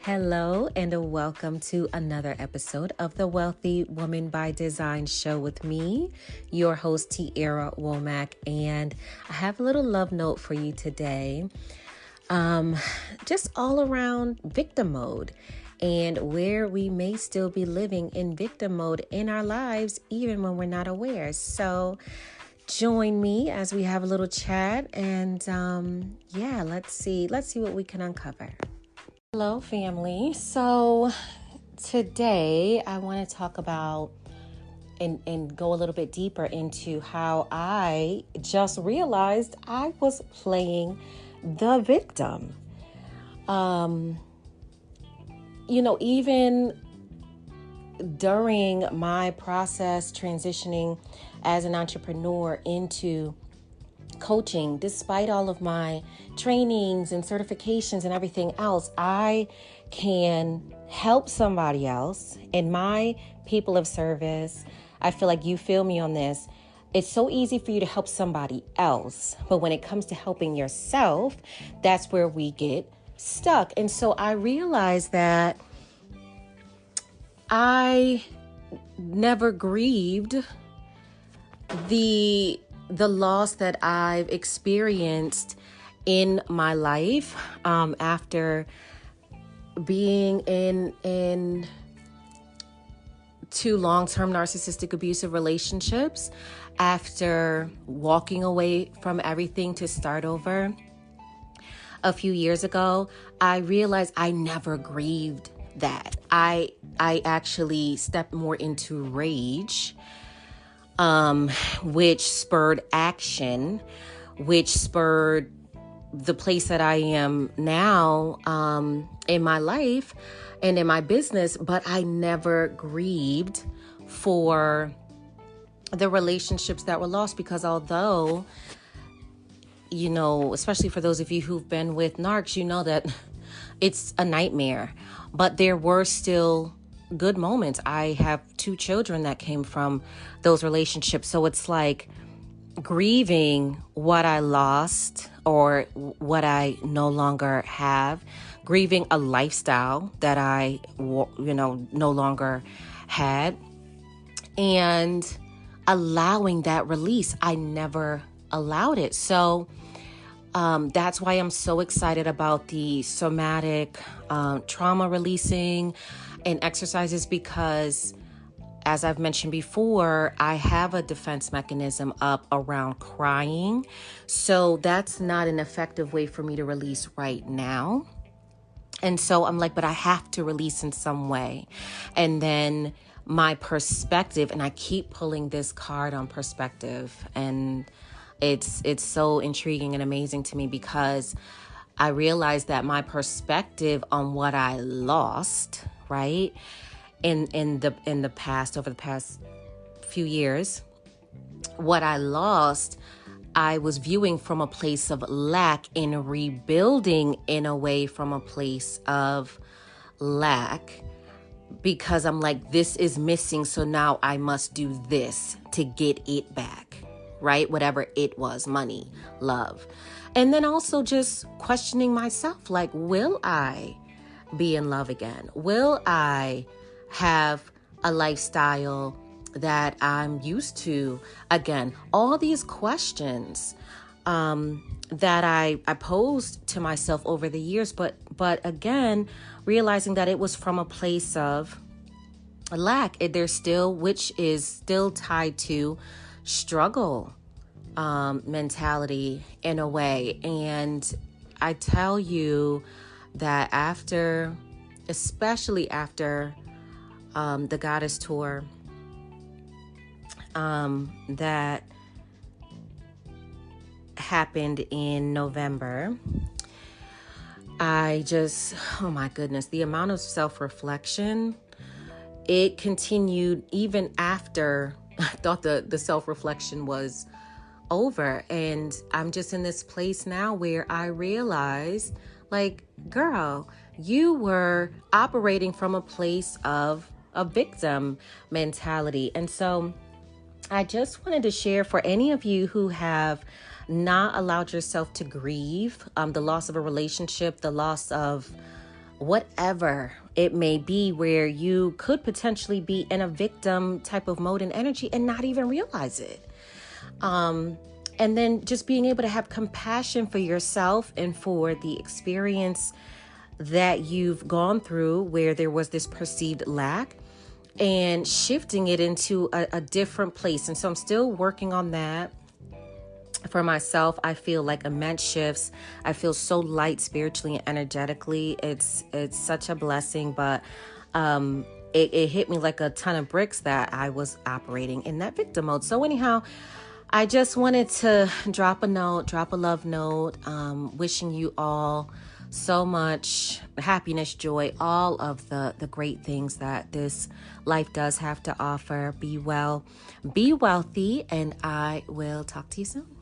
Hello and welcome to another episode of the Wealthy Woman by Design show with me, your host Tierra Womack, and I have a little love note for you today. Just all around victim mode and where we may still be living in victim mode in our lives even when we're not aware. So join me as we have a little chat and let's see what we can uncover. Hello, family. So today I want to talk about and go a little bit deeper into how I just realized I was playing the victim. Even during my process transitioning as an entrepreneur into coaching, despite all of my trainings and certifications and everything else, I can help somebody else in my people of service. I feel like you feel me on this. It's so easy for you to help somebody else, but when it comes to helping yourself, that's where we get stuck. And so I realized that I never grieved the loss that I've experienced in my life after being in two long-term narcissistic abusive relationships, after walking away from everything to start over a few years ago. I realized I never grieved that. I actually stepped more into rage, which spurred action, which spurred the place that I am now in my life and in my business. But I never grieved for the relationships that were lost, because although, especially for those of you who've been with narcs, you know that it's a nightmare, but there were still good moments. I have 2 children that came from those relationships. So it's like grieving what I lost or what I no longer have, grieving a lifestyle that I, no longer had, and allowing that release. I never allowed it. So that's why I'm so excited about the somatic trauma releasing and exercises, because as I've mentioned before, I have a defense mechanism up around crying. So that's not an effective way for me to release right now. And so I'm like, but I have to release in some way. And then my perspective, and I keep pulling this card on perspective, and it's so intriguing and amazing to me, because I realized that my perspective on what I lost, right, in the past, over the past few years, what I lost, I was viewing from a place of lack and rebuilding in a way from a place of lack, because I'm like, this is missing, so now I must do this to get it back, right? Whatever it was, money, love. And then also just questioning myself, like, will I be in love again? Will I have a lifestyle that I'm used to again? All these questions that I posed to myself over the years, but again, realizing that it was from a place of lack. Which is still tied to struggle mentality in a way. And I tell you that especially after the Goddess Tour that happened in November, oh my goodness, the amount of self-reflection, it continued even after I thought the self-reflection was over. And I'm just in this place now where I realize, like, girl, you were operating from a place of a victim mentality. And so I just wanted to share, for any of you who have not allowed yourself to grieve the loss of a relationship, the loss of whatever it may be, where you could potentially be in a victim type of mode and energy and not even realize it. And then just being able to have compassion for yourself and for the experience that you've gone through where there was this perceived lack, and shifting it into a different place. And so I'm still working on that for myself. I feel like immense shifts. I feel so light spiritually and energetically. It's such a blessing, but it hit me like a ton of bricks that I was operating in that victim mode. So anyhow, I just wanted to drop a love note, wishing you all so much happiness, joy, all of the great things that this life does have to offer. Be well, be wealthy, and I will talk to you soon.